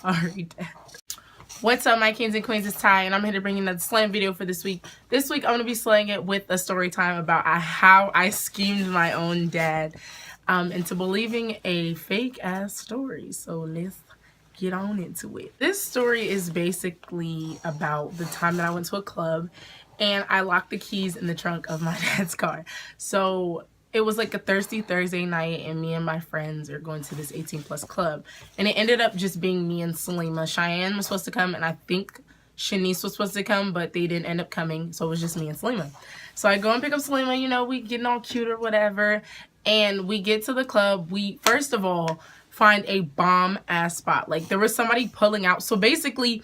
sorry, Dad. What's up, my kings and queens? It's Ty, and I'm here to bring you another slam video for this week. This week, I'm going to be slaying it with a story time about how I schemed my own dad into believing a fake-ass story. So let's get on into it. This story is basically about the time that I went to a club, and I locked the keys in the trunk of my dad's car. So it was like a thirsty Thursday night, and me and my friends are going to this 18+ club, and it ended up just being me and Salima. Cheyenne was supposed to come, and I think Shanice was supposed to come, but they didn't end up coming, so it was just me and Salima. So I go and pick up Salima, you know, we getting all cute or whatever, and we get to the club. We first of all find a bomb ass spot. Like, there was somebody pulling out. So basically,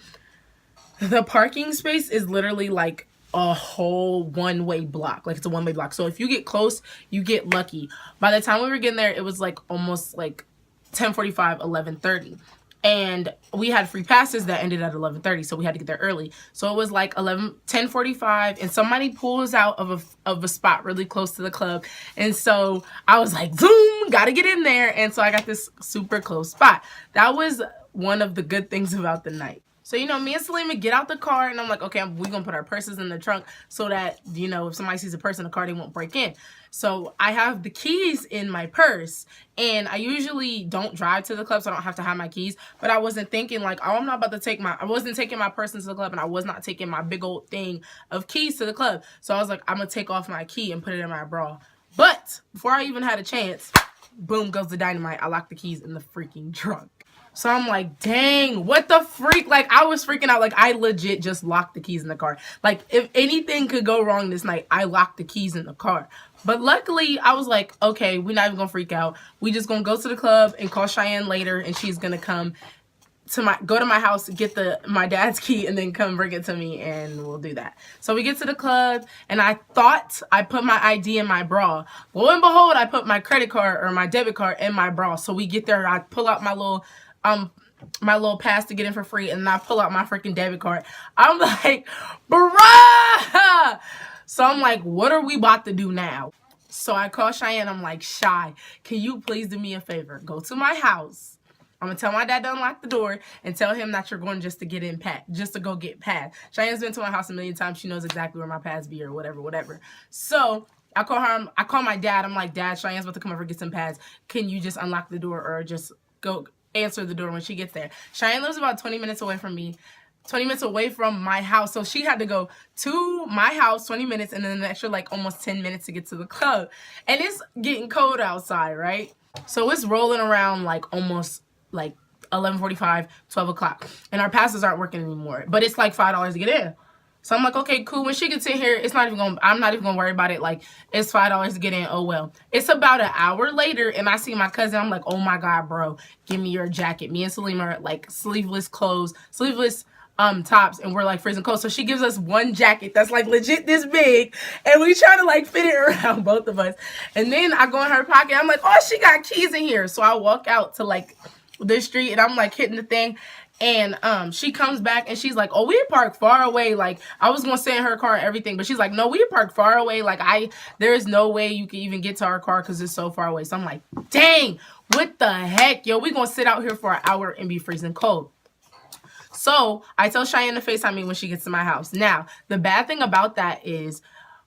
the parking space is literally like a whole one-way block. Like, it's a one-way block. So if you get close, you get lucky. By the time we were getting there, it was like almost like 10:45, 11:30. And we had free passes that ended at 11:30, so we had to get there early. So it was like 10:45, and somebody pulls out of a spot really close to the club. And so I was like, zoom, gotta get in there. And so I got this super close spot. That was one of the good things about the night. So, you know, me and Salima get out the car, and I'm like, okay, we're going to put our purses in the trunk so that, you know, if somebody sees a purse in the car, they won't break in. So I have the keys in my purse, and I usually don't drive to the club, so I don't have to have my keys. But I wasn't thinking like, oh, I'm not about to I wasn't taking my purse into the club, and I was not taking my big old thing of keys to the club. So I was like, I'm going to take off my key and put it in my bra. But before I even had a chance, boom goes the dynamite. I locked the keys in the freaking trunk. So I'm like, dang, what the freak? Like, I was freaking out. Like, I legit just locked the keys in the car. Like, if anything could go wrong this night, I locked the keys in the car. But luckily, I was like, okay, we're not even gonna freak out. We just gonna go to the club and call Cheyenne later, and she's gonna come to go to my house, get my dad's key, and then come bring it to me, and we'll do that. So we get to the club, and I thought I put my ID in my bra. Lo and behold, I put my credit card or my debit card in my bra. So we get there, I pull out my little pass to get in for free, and I pull out my freaking debit card. I'm like, bruh! So I'm like, what are we about to do now? So I call Cheyenne. I'm like, Shy, can you please do me a favor? Go to my house. I'm gonna tell my dad to unlock the door and tell him that you're going just to get in just to go get pads. Cheyenne's been to my house a million times. She knows exactly where my pads be or whatever. So I call my dad. I'm like, Dad, Cheyenne's about to come over and get some pads. Can you just unlock the door or just go answer the door when she gets there? Cheyenne lives about 20 minutes away from me, 20 minutes away from my house. So she had to go to my house 20 minutes and then an extra like almost 10 minutes to get to the club. And it's getting cold outside, right? So it's rolling around like almost like 11:45, 12 o'clock. And our passes aren't working anymore. But it's like $5 to get in. So I'm like, okay, cool. When she gets in here, I'm not even gonna worry about it. Like, it's $5 to get in. Oh well. It's about an hour later, and I see my cousin. I'm like, oh my God, bro, give me your jacket. Me and Salima are like sleeveless clothes, sleeveless tops, and we're like freezing cold. So she gives us one jacket that's like legit this big, and we try to like fit it around both of us. And then I go in her pocket. I'm like, oh, she got keys in here. So I walk out to like the street, and I'm like hitting the thing. And she comes back and she's like, oh, we parked far away. Like, I was gonna stay in her car and everything, but she's like, no, we parked far away. Like, there's no way you can even get to our car because it's so far away. So I'm like, dang, what the heck, yo, we gonna sit out here for an hour and be freezing cold. So I tell Cheyenne to FaceTime me when she gets to my house. Now, the bad thing about that is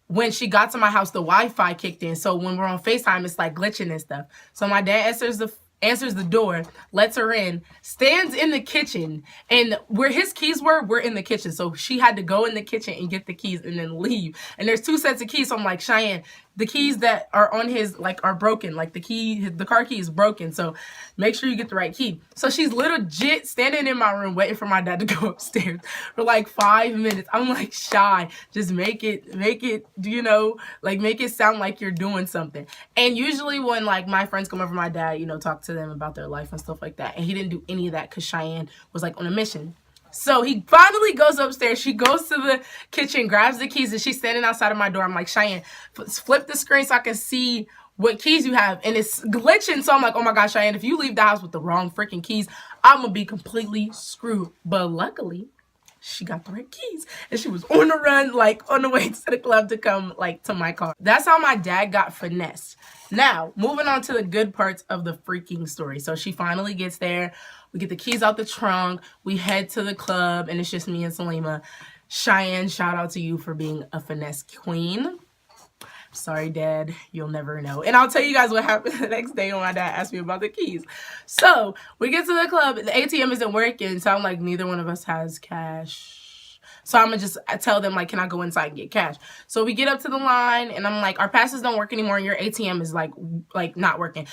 when she got to my house, the Wi-Fi kicked in. So when we're on FaceTime, it's like glitching and stuff. So my dad answers the door, lets her in, stands in the kitchen, and where his keys we're in the kitchen. So she had to go in the kitchen and get the keys and then leave. And there's 2 sets of keys. So I'm like, Cheyenne, the keys that are on his, like, are broken. Like, the car key is broken. So make sure you get the right key. So she's legit standing in my room waiting for my dad to go upstairs for like 5 minutes. I'm like, Shy, just make it, you know, like, make it sound like you're doing something. And usually when like my friends come over, my dad, you know, talk to them about their life and stuff like that. And he didn't do any of that because Cheyenne was like on a mission. So he finally goes upstairs. She goes to the kitchen, grabs the keys, and she's standing outside of my door. I'm like, Cheyenne, flip the screen so I can see what keys you have. And it's glitching. So I'm like, oh my gosh, Cheyenne, if you leave the house with the wrong freaking keys, I'm going to be completely screwed. But luckily, she got the right keys. And she was on the run, like on the way to the club to come like to my car. That's how my dad got finessed. Now, moving on to the good parts of the freaking story. So she finally gets there. We get the keys out the trunk. We head to the club, and it's just me and Salima. Cheyenne, shout out to you for being a finesse queen. Sorry, Dad, you'll never know. And I'll tell you guys what happened the next day when my dad asked me about the keys. So we get to the club, the ATM isn't working, so I'm like, neither one of us has cash. So I'm gonna just tell them, like, can I go inside and get cash? So we get up to the line, and I'm like, our passes don't work anymore, and your ATM is like not working.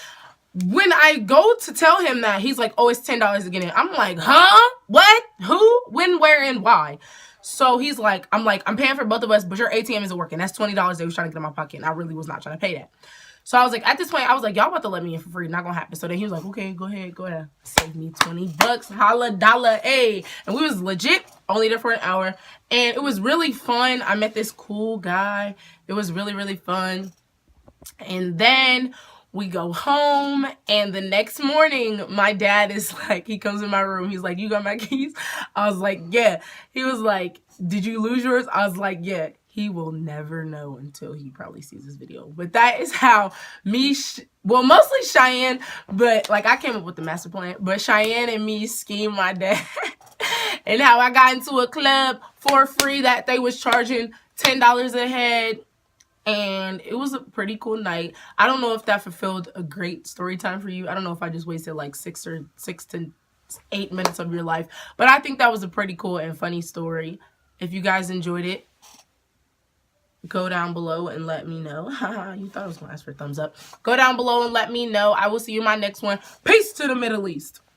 When I go to tell him that, he's like, oh, it's $10 to get in. I'm like, huh? What? Who? When, where, and why? So he's like, I'm paying for both of us, but your ATM isn't working. That's $20 they was trying to get in my pocket, and I really was not trying to pay that. So I was like, at this point, I was like, y'all about to let me in for free. Not gonna happen. So then he was like, okay, go ahead. Save me $20. Holla dollar, a. And we was legit only there for an hour. And it was really fun. I met this cool guy. It was really, really fun. And then we go home, and the next morning, my dad is like, he comes in my room. He's like, you got my keys? I was like, yeah. He was like, did you lose yours? I was like, yeah. He will never know until he probably sees this video. But that is how me, well, mostly Cheyenne, but like I came up with the master plan. But Cheyenne and me schemed my dad and how I got into a club for free that they was charging $10 a head. And it was a pretty cool night. I don't know if that fulfilled a great story time for you. I don't know if I just wasted like 6 to 8 minutes of your life. But I think that was a pretty cool and funny story. If you guys enjoyed it, go down below and let me know. You thought I was going to ask for a thumbs up. Go down below and let me know. I will see you in my next one. Peace to the Middle East.